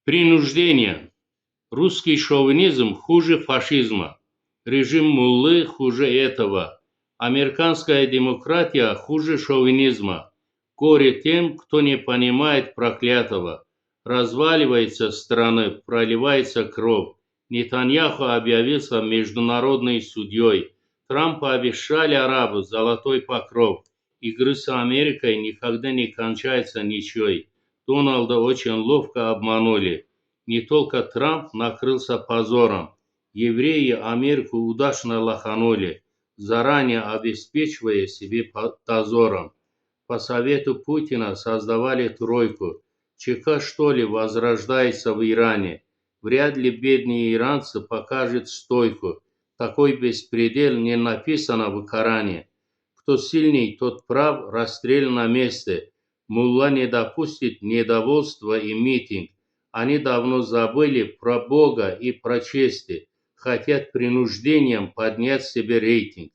Принуждение. Русский шовинизм хуже фашизма. Режим муллы хуже этого. Американская демократия хуже шовинизма. Горе тем, кто не понимает проклятого. Разваливается страна, проливается кровь. Нетаньяху объявился международной судьей. Трампа обещали арабу золотой покров. Игры с Америкой никогда не кончаются ничьей. Дональда очень ловко обманули. Не только Трамп накрылся позором. Евреи Америку удачно лоханули, заранее обеспечивая себе дозором. По совету Путина создавали тройку. ЧК, что ли, возрождается в Иране. Вряд ли бедные иранцы покажут стойку. Такой беспредел не написано в Коране. Кто сильный, тот прав, расстрел на месте. Мулла не допустит недовольства и митинг. Они давно забыли про Бога и про честь, хотят принуждением поднять себе рейтинг.